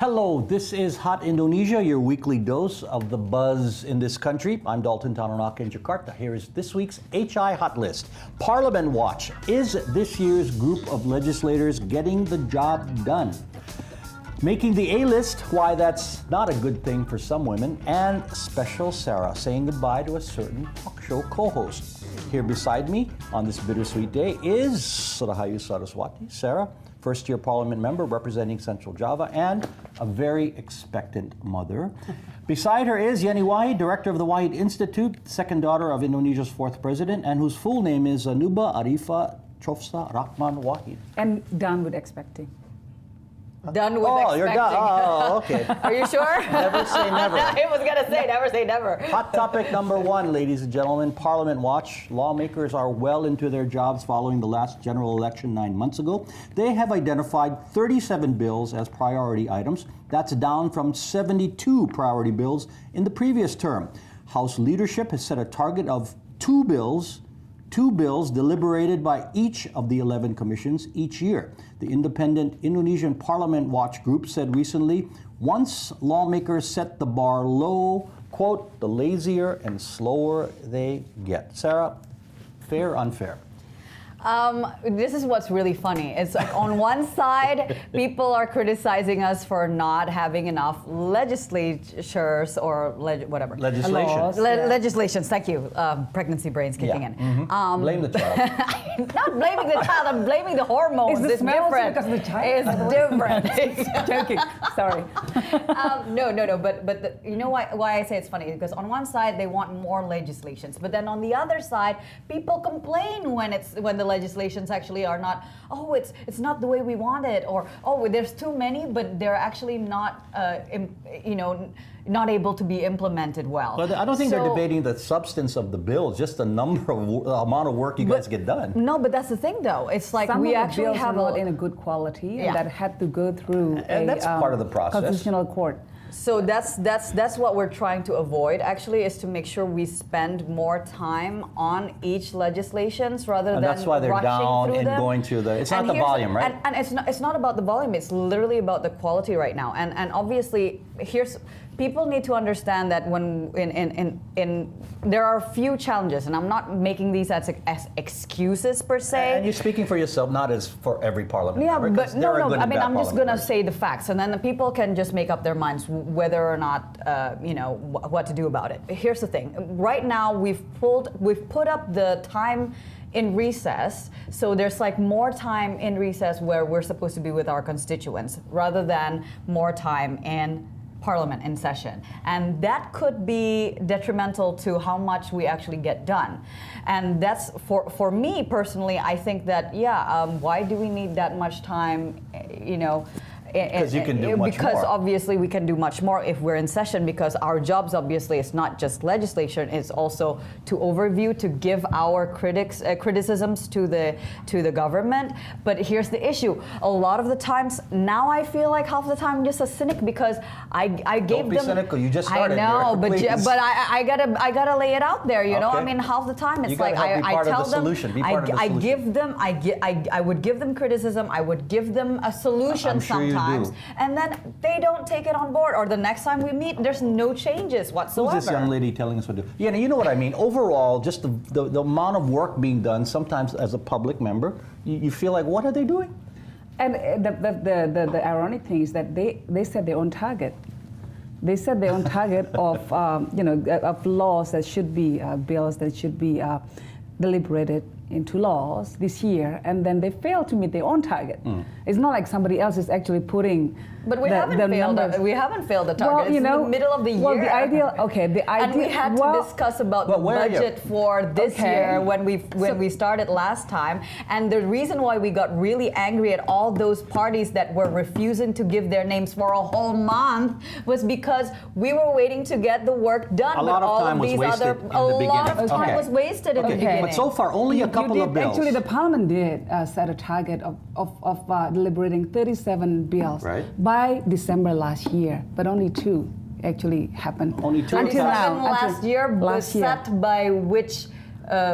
Hello, this is Hot Indonesia, your weekly dose of the buzz in this country. I'm Dalton Tanonaka in Jakarta. Here is this week's HI Hot List. Parliament Watch. Is this year's group of legislators getting the job done? Making the A-list, why that's not a good thing for some women. And special Sara saying goodbye to a certain talk show co-host. Here beside me on this bittersweet day is Rahayu Saraswati. Sara, first-year parliament member representing Central Java and a very expectant mother. Beside her is Yenny Wahid, director of the Wahid Institute, second daughter of Indonesia's fourth president, and whose full name is Anuba Arifa Chofsa Rahman Wahid. And done with expecting. Done with expecting. You're done. Oh, okay. Are you sure? Never say never. I was going to say, never say never. Hot topic number one, ladies and gentlemen, Parliament Watch. Lawmakers are well into their jobs following the last general election 9 months ago. They have identified 37 bills as priority items. That's down from 72 priority bills in the previous term. House leadership has set a target of two bills deliberated by each of the 11 commissions each year. The independent Indonesian Parliament Watch group said recently, once lawmakers set the bar low, quote, the lazier and slower they get. Sara, fair or unfair? This is what's really funny. It's like on one side, people are criticizing us for not having enough legislatures or whatever. Legislation. Legislations, thank you. Pregnancy brains kicking in. Mm-hmm. Blame the child. I'm not blaming the child, I'm blaming the hormones. Is the It's smell different. because of the child? It's different. Joking. Sorry. No. But you know why I say it's funny? Because on one side they want more legislations, but then on the other side, people complain when the legislations actually are not. Oh, it's not the way we want it, or oh, there's too many, but they're actually not. Not able to be implemented well. But I don't think they're debating the substance of the bill, just the amount of work you guys get done. No, but that's the thing, though. It's like Some we of the actually bills have are not in a good quality, and that had to go through and that's part of the process. Constitutional court. So that's what we're trying to avoid. Actually, is to make sure we spend more time on each legislations rather than that's why they're rushing down through and them. going to the. It's not the volume, right? And it's not about the volume. It's literally about the quality right now. And obviously, people need to understand that when there are a few challenges, and I'm not making these as excuses per se. And you're speaking for yourself, not as for every parliament. Yeah, member, but no. I mean, I'm just gonna members. say the facts, and then the people can just make up their minds whether or not what to do about it. Here's the thing: right now, we've put up the time in recess, so there's like more time in recess where we're supposed to be with our constituents, rather than more time in Parliament in session, and that could be detrimental to how much we actually get done. And that's for me personally. I think that why do we need that much time? Because you can do much because more. obviously we can do much more if we're in session, because our jobs obviously is not just legislation, it's also to overview, to give our criticisms to the government. But here's the issue: a lot of the times now I feel like half the time I'm just a cynic, because I gave Don't be them. cynical. You just started. I know, here. but I gotta lay it out there. You know, Okay. I mean, half the time it's You gotta like help be I part of tell the them, solution. Be part of the solution. I would give them criticism. I would give them a solution I'm sure you sometimes, do. and then they don't take it on board. Or the next time we meet, there's no changes whatsoever. Who's this young lady telling us what to do? Yeah, you know what I mean. Overall, just the amount of work being done. Sometimes, as a public member, you feel like, what are they doing? And the ironic thing is that they set their own target. They set their own target of of laws that should be bills that should be deliberated into laws this year, and then they fail to meet their own target. It's not like somebody else is actually putting. But we haven't failed the target. Well, it's in the middle of the year. Well, the ideal. And we had to discuss about the budget for this year when we started last time. And the reason why we got really angry at all those parties that were refusing to give their names for a whole month was because we were waiting to get the work done. A lot of time was wasted in the beginning. A lot of time was wasted in the beginning. But so far, only a couple of bills. Actually, the Parliament did set a target of deliberating 37 bills by December last year, but only 2 actually happened. Only 2 until now. Last year was set by which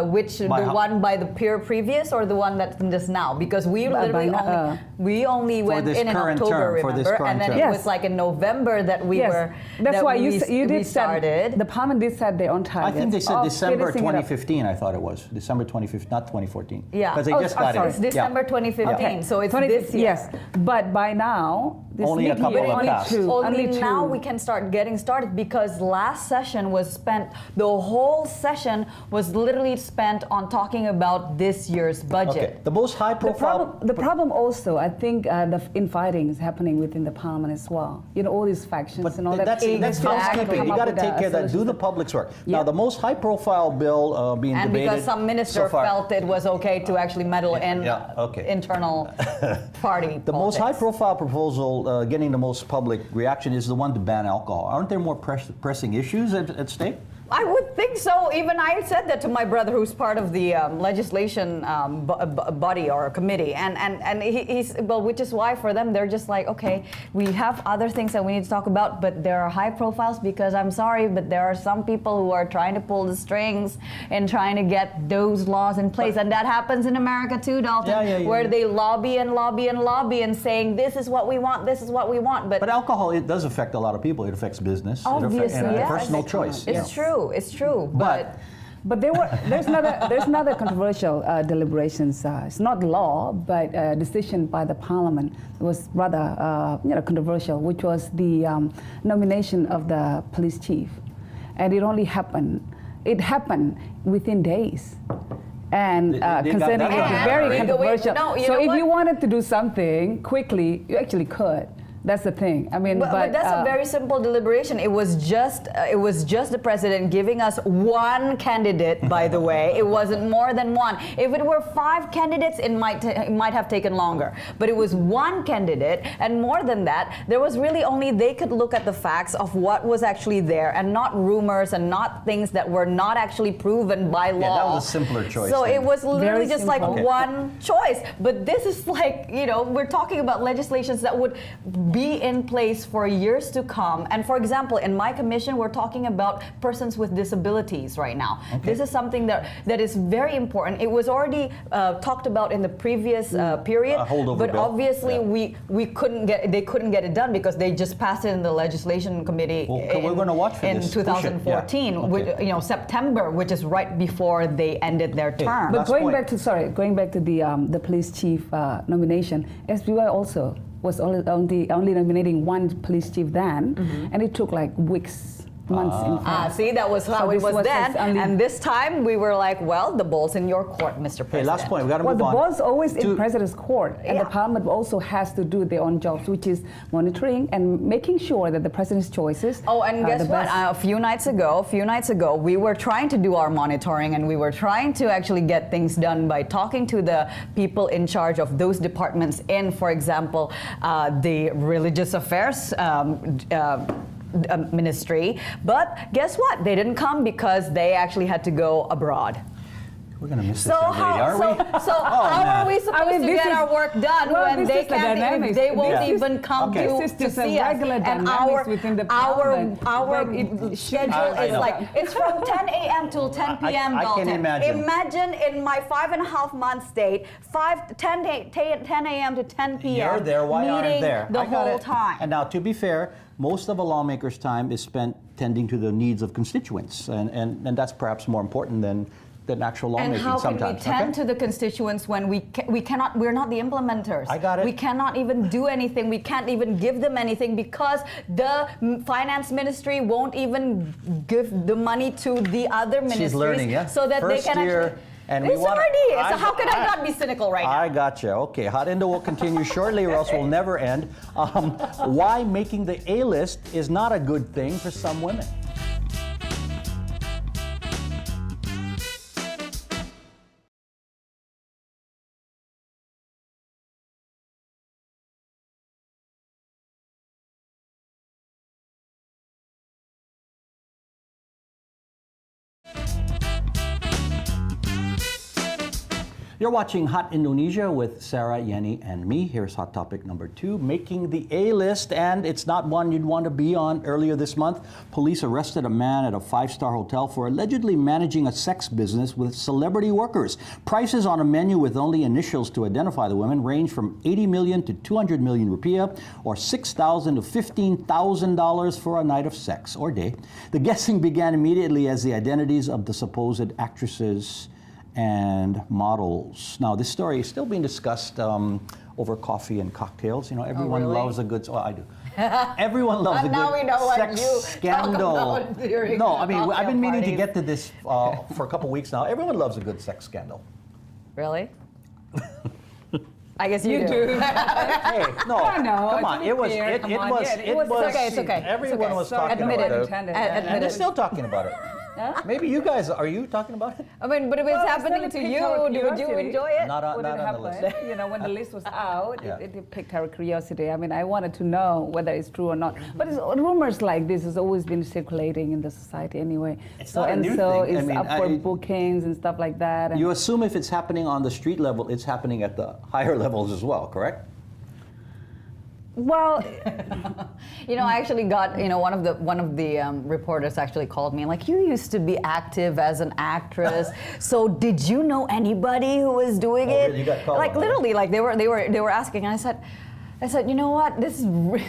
which By the how- one by the previous or the one that's just now? Because we By literally now, we only went this in current October, term, for this remember, current and then term. it Yes. was like in November that we Yes, were. that's that why we, you we did started. set, the parliament did set their own I target. think they said of December finishing it up. 2015, I thought it was. December 2015, not 2014. Yeah. Because they Oh, just oh, got sorry. it. It's December 2015, Okay. so it's 20 this year. Yes, but by now, this Only a mid-year, couple have only passed. two, Only two. now we can start getting started because last session was spent, the whole session was literally spent on talking about this year's budget. Okay. The most high profile. The problem also, I think, the infighting is happening within the parliament as well. You know, all these factions But and all that. that's Exactly. housekeeping. You Come got to up with take a care of that. Do solution. the public's work. Now, Yeah. the most high-profile bill being And debated because some minister so far, felt it was okay to actually meddle in yeah, okay. internal party the most politics. high-profile proposal getting the most public reaction is the one to ban alcohol. Aren't there more pressing issues at stake? I would think so. Even I said that to my brother, who's part of the legislation body or committee, and he's well, which is why for them they're just like, okay, we have other things that we need to talk about, but there are high profiles because I'm sorry, but there are some people who are trying to pull the strings and trying to get those laws in place, and that happens in America too, Dalton, Yeah, where they lobby and lobby and lobby and saying this is what we want, this is what we want, But alcohol, it does affect a lot of people. It affects business. obviously, it affects, yes. personal choice. It's true. It's true. But But there's another controversial deliberations. It's not law, but a decision by the parliament. It was rather controversial, which was the nomination of the police chief, and it only happened. It happened within days. And They got concerning that it, one. very Wait, controversial. no, you so know if what? you wanted to do something quickly, you actually could. That's the thing. I mean, But that's a very simple deliberation. It was just the president giving us one candidate. By the way, it wasn't more than one. If it were 5 candidates, it might have taken longer. But it was one candidate, and more than that, there was really only they could look at the facts of what was actually there, and not rumors and not things that were not actually proven by law. that was a simpler choice So then. it was literally Very just like simple. one choice. But this is like, we're talking about legislations that would be in place for years to come. And for example, in my commission, we're talking about persons with disabilities right now. Okay. This is something that is very important. It was already talked about in the previous period, A holdover but bill. obviously Yeah. they couldn't get it done because they just passed it in the legislation committee Well, we're gonna watch for in this. Push it, yeah. 2014, Okay. September, which is right before they ended their term. But Last going point. back to the police chief nomination, SBY also was only nominating one police chief then, and it took like weeks, months. In fact. See, that was how So it this was was then. just only- And this time we were like, well, the ball's in your court, Mr. President. Hey, last point. We got to Well, move the on. ball's always To- in president's court, and Yeah. the parliament also has to do their own jobs, which is monitoring and making sure that the president's choices. Oh, and are guess the what? best. A few nights ago, we were trying to do our monitoring, and we were trying to actually get things done by talking to the people in charge of those departments in, for example, the religious affairs ministry. But guess what? They didn't come because they actually had to go abroad. We're going to miss So this young lady, how aren't we? so how man. are we supposed I mean, to this get is- our work done well, when this they is the can't? dynamics. They won't This is- even come Okay. to This is just a see us. regular And dynamics within the our parliament, our but it schedule I is know. like it's from 10 a.m. till 10 p.m. I Dalton. can imagine. Imagine in my 5.5 month state, 10 a.m. to 10 p.m. You're there. Why aren't meeting there? the I got whole it. time. And now, to be fair, most of a lawmaker's time is spent tending to the needs of constituents, and that's perhaps more important than actual lawmaking And how can sometimes. we tend okay? to the constituents when we cannot? We're not the implementers. I got it. We cannot even do anything. We can't even give them anything because the finance ministry won't even give the money to the other ministries. She's learning, yeah. So that First they can year, actually. and we It's wanna- already. So how can I not be cynical right now? I gotcha. Okay, Hot Indo will continue shortly, or else we'll never end. Why making the A-list is not a good thing for some women. You're watching Hot Indonesia with Sara, Yenny, and me. Here's hot topic number 2, making the A-list, and it's not one you'd want to be on. Earlier this month, police arrested a man at a 5-star hotel for allegedly managing a sex business with celebrity workers. Prices on a menu with only initials to identify the women range from 80 million to 200 million rupiah, or $6,000 to $15,000 for a night of sex or day. The guessing began immediately as the identities of the supposed actresses and models. Now, this story is still being discussed over coffee and cocktails. You know, everyone really? loves a good. Oh, I do. Everyone loves a Now we good know what sex you scandal. talk about during No, I mean, I've been meaning to parties. get to this for a couple weeks now. Everyone loves a good sex scandal. Really? I guess you, You do. Hey, no, I know, come to on. be It was. fair, It come on, was. yeah, It it was- was. It's okay, it's okay. Everyone It's okay. was Sorry, talking admit about it. it. Admit And it. they're still talking about it. Maybe you guys, are you talking about it? I mean, but if it's Well, happening it's to only you, piqued our would you curiosity. enjoy it? Not on What the happened? list. You know, when the list was out, Yeah. it piqued our curiosity. I mean, I wanted to know whether it's true or not. But rumors like this has always been circulating in the society anyway. It's so not a and new so thing. I it's mean, up for I- bookings and stuff like that. And You assume if it's happening on the street level, it's happening at the higher levels as well, correct? well, You know, I actually got, you know, one of the reporters actually called me like, you used to be active as an actress, so did you know anybody who was doing Oh, it? really? You got called Like on that? literally, like they were asking, and I said, you know what, this is,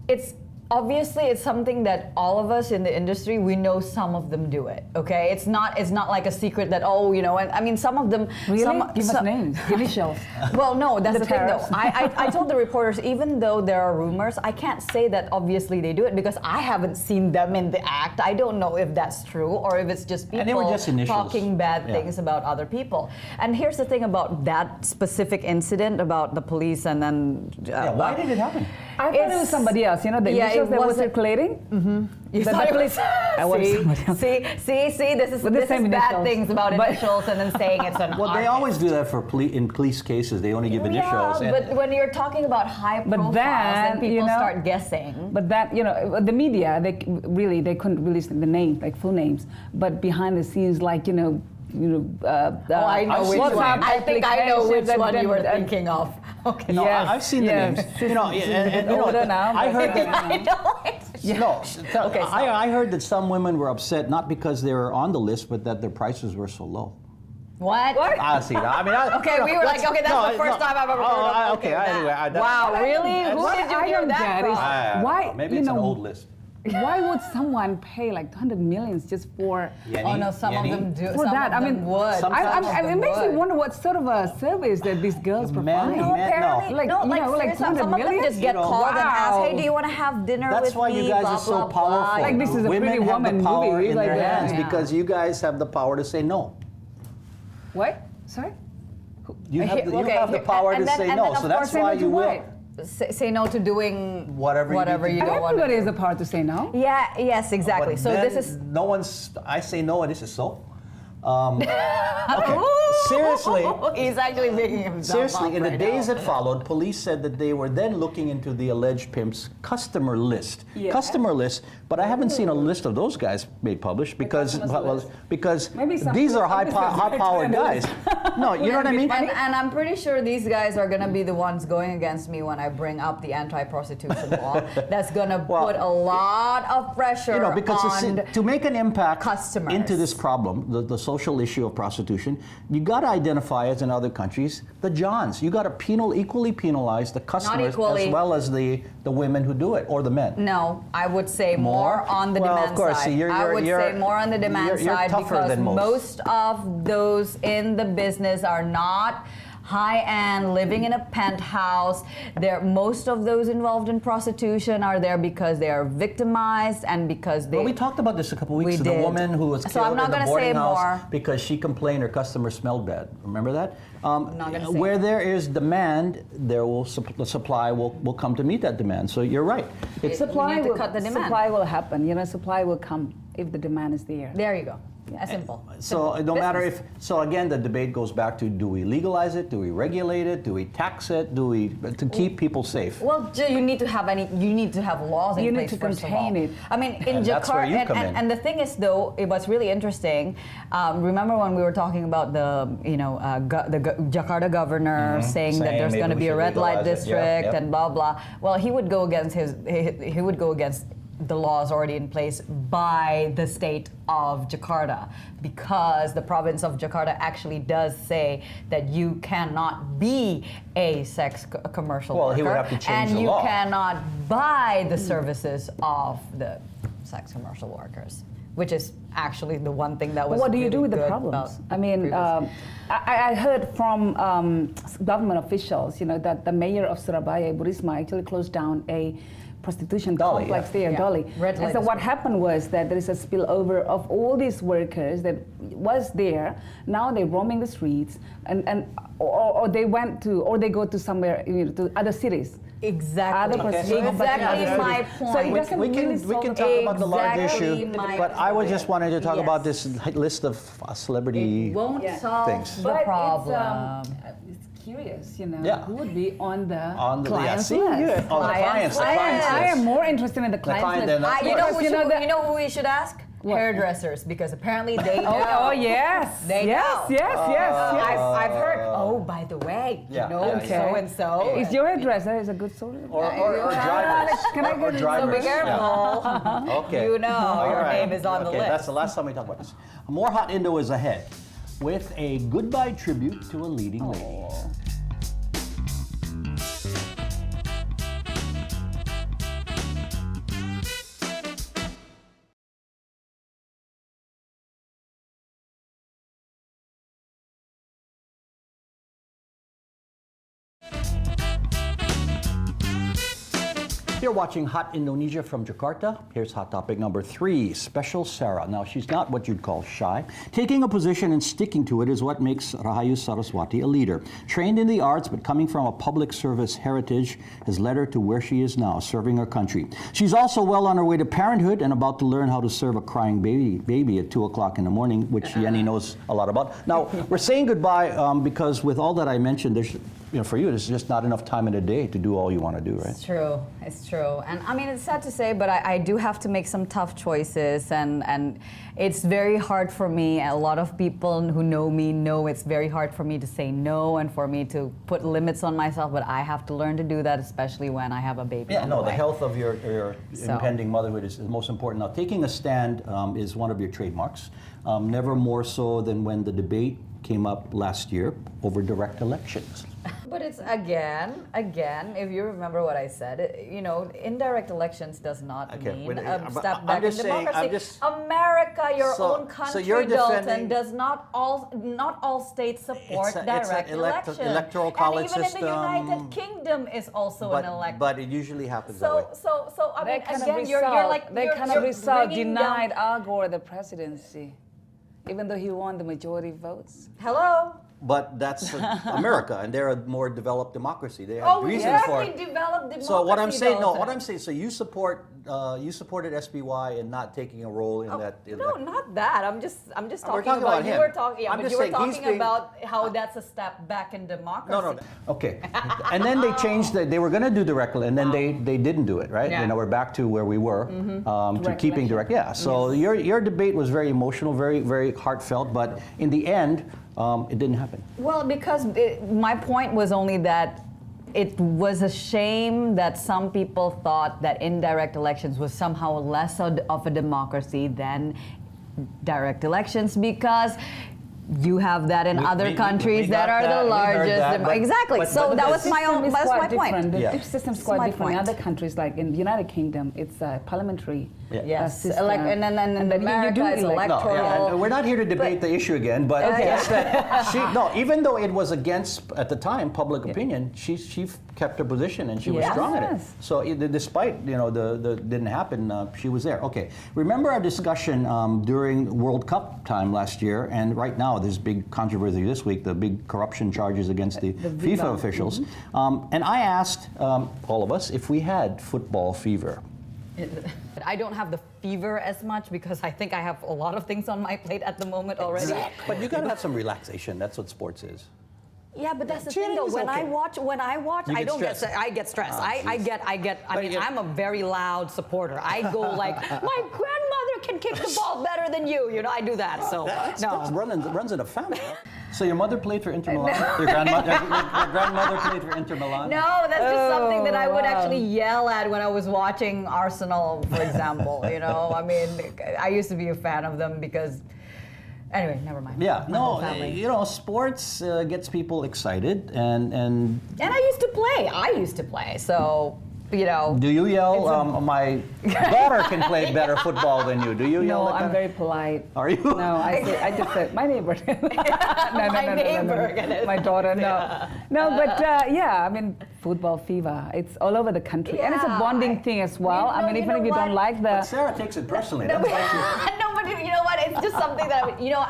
it's. Obviously, it's something that all of us in the industry, we know some of them do it. Okay, it's not like a secret that, oh, you know. And I mean, some of them really? Give some- us names, initials. Well, no, that's the thing though. tariffs. I told the reporters, even though there are rumors, I can't say that obviously they do it because I haven't seen them in the act. I don't know if that's true or if it's just And they were people just initials. talking bad Yeah. things about other people. And here's the thing about that specific incident about the police and then. Yeah. Why did it happen? I thought it was somebody else. You know, the Yeah, initials it that were wasn't- circulating. You The thought it police- was, I wanted somebody else. see, this is With the this is same bad initials. things about But- initials and then saying it's an Well, they artist. always do that for in police cases. They only give initials. Yeah, but when you're talking about high But profiles, then, then people you know, start guessing. But that, you know, the media, they couldn't release the name, like full names. But behind the scenes, like, you know, Oh, I know which WhatsApp one. I think I know which applications one you were and- thinking of. Okay. No, Yes, I've seen the yes. names. You know, and you know, older now, I but- heard that. I know it. No, Okay, sorry. I heard that some women were upset not because they were on the list, but that their prices were so low. What? I see that. I mean, Okay, we were like, okay, that's the first time I've ever heard of Okay, that. anyway, Wow, really? Who What did you I hear don't that get from? is- Why, Maybe you it's an know, old list. Why would someone pay like 100 millions just for Oh no, some of them do. for some that? of I them mean, would. some- it makes me wonder what sort of a service that these girls provide. Men- No, men- apparently, no. Like, no, you like, know, like seriously, 200 some of them million? just get You know, called and asked, wow. hey, do you want to have dinner That's with why me? you guys Blah, are so blah, blah. powerful. Like, this is a Women Pretty have Woman the power movie, in like their that. hands Yeah. because you guys have the power to say no. What? Sorry? You have the, you Okay, have the power and to then- say and no, then, so of that's course, say why no to you will. what? Say no to doing Whatever you need to do. don't want Everybody to. has the power to say no. Yeah. Yes. Exactly. But So then this is. no one's. I say no, and this is so. Okay, seriously. He's actually making himself Seriously, up in the right days now. that followed, police said that they were then looking into the alleged pimp's customer list. Yeah. Customer list, but I haven't seen a list of those guys made published because customer's list. because Maybe some- these are somebody's gonna high-powered try to- guys. No, you know what I mean? And I'm pretty sure these guys are gonna be the ones going against me when I bring up the anti-prostitution law. That's gonna Well, put a lot of pressure You know, because on. to make an impact customers. into this problem, the social issue of prostitution, you got to identify, as in other countries, the Johns. You got to equally penalize the customers equally. as well as the women who do it or the men. No, I would say more on the Well, demand of course, side. see, I would say more on the demand you're side tougher because than most of those in the business are not high-end, living in a penthouse. Most of those involved in prostitution are there because they are victimized and because they. Well, we talked about this a couple weeks We ago. The did. woman who was So killed I'm not in the gonna boarding say house more. because she complained her customer smelled bad. Remember that? not gonna say where more. there is demand, the supply will come to meet that demand. So you're right. It's We need to cut the demand. Supply will happen. You know, supply will come if the demand is there. There you go. As simple. So no matter if, so again, the debate goes back to, do we legalize it? Do we regulate it? Do we tax it? Do we, to keep people safe? Well, you need to have laws in You place need to first of contain all. it. I mean, in And that's where Jakarta, you come in. and the thing is, though, it was really interesting. Remember when we were talking about the Jakarta governor saying that Saying there's maybe going to we be a should red light legalize it. district Yep. and blah blah. Well, he would go against he would go against the laws already in place by the state of Jakarta, because the province of Jakarta actually does say that you cannot be a commercial Well, worker, he would have to change and the you law. cannot buy the services of the sex commercial workers, which is actually the one thing that was. What do you really do with the good problems? about I mean, previous- I heard from government officials, that the mayor of Surabaya, Burisma, actually closed down a prostitution Dolly, complex yeah. there, Yeah. Dolly. Red And light so what district. happened was that there is a spillover of all these workers that was there. Now they're roaming the streets, or they went to, or they go to somewhere, to other cities. Exactly. Other prostitution Exactly complex. my So it point. doesn't We can, really we can solve talk about the large Exactly issue, my but I was just wanted to talk about Yes. this list of celebrity. It won't Yeah. solve Things. the But problem. it's curious, Yeah. who would be on the Client's list. the clients I list. am more interested in the clients client list. than us. You know, Because, you know who we should ask? What? Hairdressers, because apparently they know. Oh yes, They yes, know. yes, yes, yes. I've heard. Oh, by the way, Yeah, you know, yeah, yeah. so and so. Is your hairdresser is a good source? Or drivers. Can I Or get- drivers. So be careful. Yeah. Okay. You know All your right. name is on the Okay, list. that's the last time we talk about this. More Hot Indo is ahead with a goodbye tribute to a leading lady. You're watching Hot Indonesia from Jakarta. Here's hot topic number 3, Special Sara. Now, she's not what you'd call shy. Taking a position and sticking to it is what makes Rahayu Saraswati a leader. Trained in the arts, but coming from a public service heritage has led her to where she is now, serving her country. She's also well on her way to parenthood and about to learn how to serve a crying baby at 2 o'clock in the morning, which Yenny knows a lot about. Now, we're saying goodbye because with all that I mentioned, there's, for you, there's just not enough time in a day to do all you want to do, right? It's true. It's true. And I mean, it's sad to say, but I do have to make some tough choices. And it's very hard for me. A lot of people who know me know it's very hard for me to say no and for me to put limits on myself. But I have to learn to do that, especially when I have a baby. Yeah, on no, the way. health of your So. impending motherhood is most important. Now, taking a stand is one of your trademarks, never more so than when the debate came up last year over direct elections. But it's again, if you remember what I said, indirect elections does not Okay, mean wait, a but step I'm back in just saying, democracy. America, your So- own so country, you're Dalton, defending- does not all states support It's an direct elections. electoral college and even system. in the United Kingdom is also an election. But it usually happens that way. So I mean, That kind again, of you're result, like that you're, kind you're of result bringing denied down, Al Gore the presidency, even though he won the majority votes. Hello. But that's America, and they're a more developed democracy. They have Oh, reasons yes, for we it. developed democracy. So what I'm saying, Dalton. what I'm saying, so you supported SBY and not taking a role in that. No, not that. I'm just We're talking talking about about you him. were talking. I'm But just you were saying he's talking being- about how that's a step back in democracy. No. Okay. And then they changed they were going to do direct, and then they didn't do it, right? Yeah. We're back to where we were, to Direct keeping election. direct. Yeah. So your debate was very emotional, very, very heartfelt, but in the end, it didn't happen. Well, because my point was only that it was a shame that some people thought that indirect elections was somehow less of a democracy than direct elections, because you have that in other countries we that got are that, the we heard largest. that, but- Exactly. but So that was my own. That's my point. The Yeah. system's That's quite my different. In point. other countries, like in the United Kingdom, it's parliamentary. Yeah. Yes. system. And then in And then you America, do it's elect- No, electoral. yeah, and we're not here to debate the issue again, but just that even though it was against at the time public opinion, she kept her position and she was Yes. strong in it. Yes. So despite the didn't happen, she was there. Okay, remember our discussion during World Cup time last year, and right now there's big controversy this week, the big corruption charges against the FIFA officials, and I asked all of us if we had football fever. I don't have the fever as much because I think I have a lot of things on my plate at the moment already. Exactly. But you gotta have some relaxation. That's what sports is. Yeah, but that's the Cheating thing though. is When okay. I watch, You I get don't stressed. I get stressed. Ah, I jeez. get. I mean, you- I'm a very loud supporter. I go like, my grandmother can kick the ball better than you. You know, I do that. So That's no. runs in a family. So your mother played for Inter Milan? Your grandmother played for Inter Milan? No, that's just something that I would wow. actually yell at when I was watching Arsenal, for example. You know, I mean, I used to be a fan of them because. Anyway, never mind. Yeah, My whole no, family. you know, sports gets people excited, and And I used to play. So, you know. do you yell? My daughter can play better football than you. Do you yell? No, that I'm kind very polite. Are you? No, I just said my neighbor. No, My neighbor, get it? My daughter, no. No, but yeah, I mean, football fever. It's all over the country. And it's a Yeah, bonding thing as well. you know- I mean, you even know if you don't what? like the... But Sarah takes it personally. No, That's why she- no, but you know what? It's just something that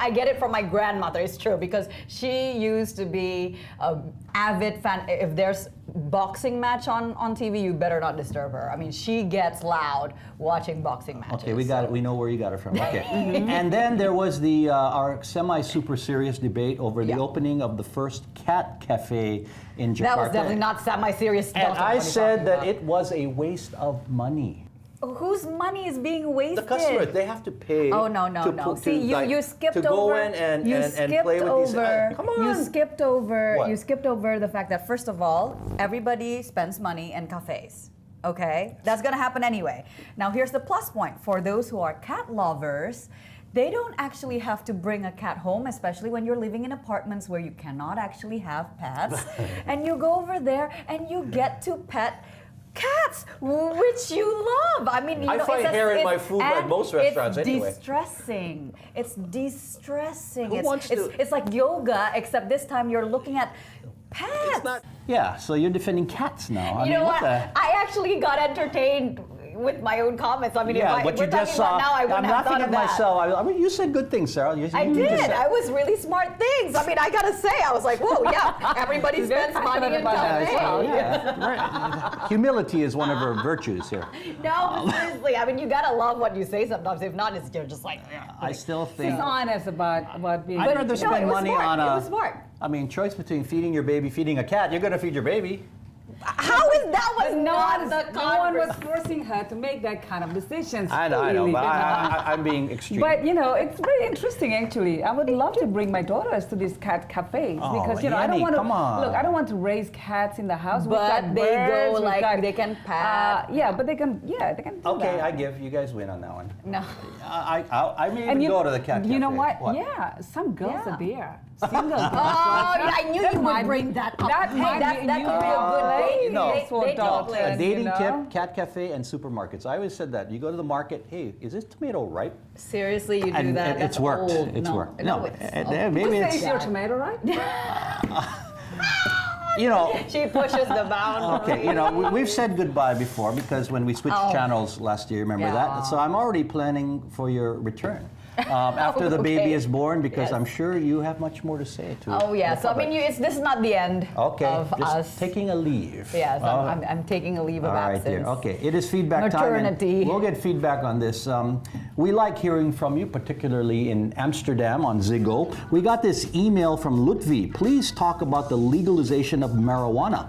I get it from my grandmother. It's true because she used to be an avid fan. If there's boxing match on TV, you better not disturb her. I mean, she gets loud watching boxing matches. Okay, we got it. We know where you got it from. Okay. And then there was the our semi-super serious debate over the Yeah. opening of the first cat cafe in Jakarta. That was definitely not semi-serious. And Dalton, I what are you said talking that about? it was a waste of money. Whose money is being wasted? The customers, they have to pay. Oh no. See, you skipped to go over. in and, you and skipped play with these. over. Come on. You skipped over. What? You skipped over the fact that first of all, everybody spends money in cafes. Okay, that's gonna happen anyway. Now here's the plus point for those who are cat lovers. They don't actually have to bring a cat home, especially when you're living in apartments where you cannot actually have pets. And you go over there and you get to pet cats, which you love. I mean, you I know, find hair in my food at and most restaurants it's anyway. distressing. It's distressing. Who wants to- It's like yoga, except this time you're looking at pets. Yeah, so you're defending cats now. I You mean, know what? the? I actually got entertained with my own comments. I mean, Yeah, if what you we're just talking about saw. now, I I'm wouldn't have laughing thought at of that. myself. I mean, you said good things, Sarah. I You did. just- I was really smart things. I mean, I gotta say, I was like, whoa, yeah, everybody She's very spends money in passionate about that as cafes. well, Yeah, right. Humility is one of her virtues here. No, but seriously, I mean, you gotta love what you say sometimes. If not, you're just like, I still think. She's honest about being... I'd rather no, spend it was money smart. on It a. was smart. I mean, choice between feeding your baby, feeding a cat. You're gonna feed your baby. How is that was But not the no one was conversation. forcing her to make that kind of decisions. I know, really, but you know. I'm being extreme. But you know, it's very interesting actually. I would love to bring my daughters to these cat cafes Oh, because you know I don't Yenny, want to come on. look. I don't want to raise cats in the house. We've But got they birds, go we've like got, they can pat. yeah, but they can. Yeah, they can. Do Okay, that. I give you guys win on that one. No. I may even And you go to the cat You know cafe. what? Yeah, some girls Yeah. are there. Single girls. Oh, yeah, I knew That you might would bring be- that up. that Hey, might that be that new could be a good date. no. Date Dalton. place. A dating you know? tip: cat cafe and supermarkets. I always said that. You go to the market. Hey, is this tomato ripe? Seriously, you do And that? it's That's worked. old. It's no, worked. No, Maybe This it's. is your tomato, right? You know. She pushes the boundary. Okay, you know, we've said goodbye before because when we switched Oh. channels last year, remember Yeah. that? So I'm already planning for your return after the baby Okay. is born because Yes. I'm sure you have much more to say to. Oh yeah. the So I mean, public. this is not the end Okay, of just us. taking a leave. Yes, Oh. I'm taking a leave of All right, absence. dear. Okay, it is feedback time. and Maternity. We'll get feedback on this. We like hearing from you, particularly in Amsterdam on Ziggo. We got this email from Lutfi. Please talk about the legalization of marijuana.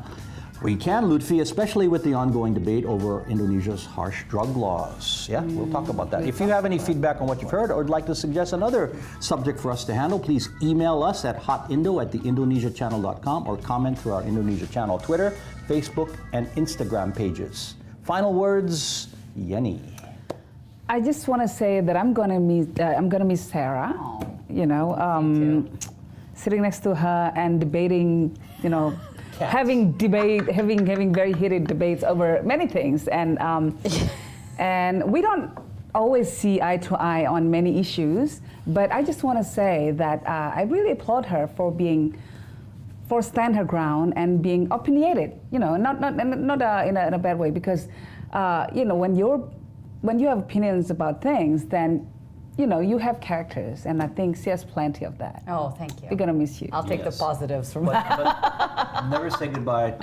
We can, Lutfi, especially with the ongoing debate over Indonesia's harsh drug laws. Yeah, we'll talk about that. If you have any feedback on what you've heard or would like to suggest another subject for us to handle, please email us at hotindo@theindonesiachannel.com or comment through our Indonesia Channel Twitter, Facebook, and Instagram pages. Final words, Yenny. I just want to say that I'm gonna miss Sarah. Oh, You know, sitting next to her and debating. You know, Cats. having very heated debates over many things, and we don't always see eye to eye on many issues. But I just want to say that I really applaud her for stand her ground and being opinionated. You know, not in a bad way, because you know when you have opinions about things, then you know you have characters, and I think she has plenty of that. Oh, thank you. We're gonna miss you. I'll take Yes. the positives from But, that. but never say goodbye.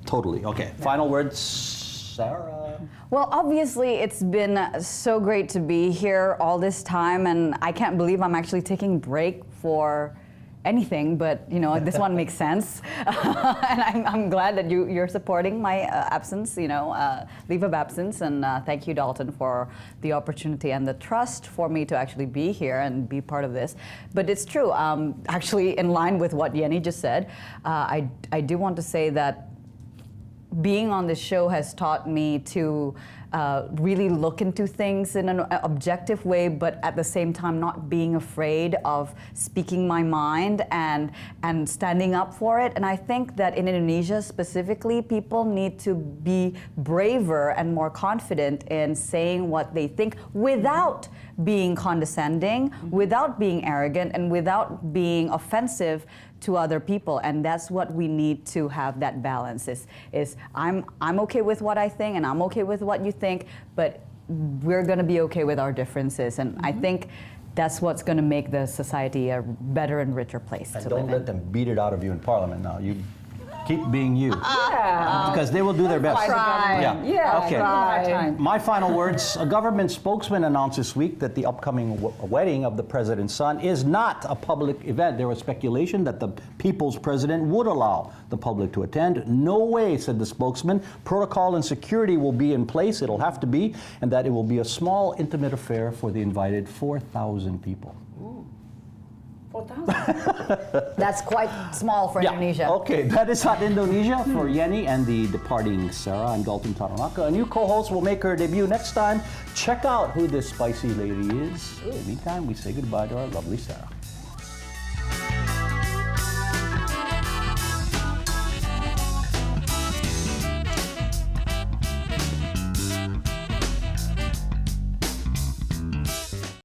Totally. Okay. Final words, Sarah. Well, obviously, it's been so great to be here all this time, and I can't believe I'm actually taking a break for anything, but this one makes sense. And I'm glad that you're supporting my absence, leave of absence, and thank you, Dalton, for the opportunity and the trust for me to actually be here and be part of this. But it's true, actually in line with what Yenny just said, I do want to say that being on this show has taught me to really look into things in an objective way, but at the same time not being afraid of speaking my mind and standing up for it. And I think that in Indonesia specifically, people need to be braver and more confident in saying what they think without being condescending, without being arrogant, and without being offensive to other people. And that's what we need to have, that balance is I'm okay with what I think and I'm okay with what you think, but we're going to be okay with our differences. And I think that's what's going to make the society a better and richer place And to don't live let in. them beat it out of you in Parliament now. You keep being you. Yeah. Because they will do their best. Try. Yeah. Okay. Try. My final words, a government spokesman announced this week that the upcoming wedding of the president's son is not a public event. There was speculation that the people's president would allow the public to attend. No way, said the spokesman. Protocol and security will be in place, it'll have to be, and that it will be a small, intimate affair for the invited 4,000 people. 4,000. That's quite small for Indonesia. Okay, that is Hot Indonesia for Yenny and the departing Sara. I'm Dalton Tanonaka. A new co-host will make her debut next time. Check out who this spicy lady is. In the meantime, we say goodbye to our lovely Sara.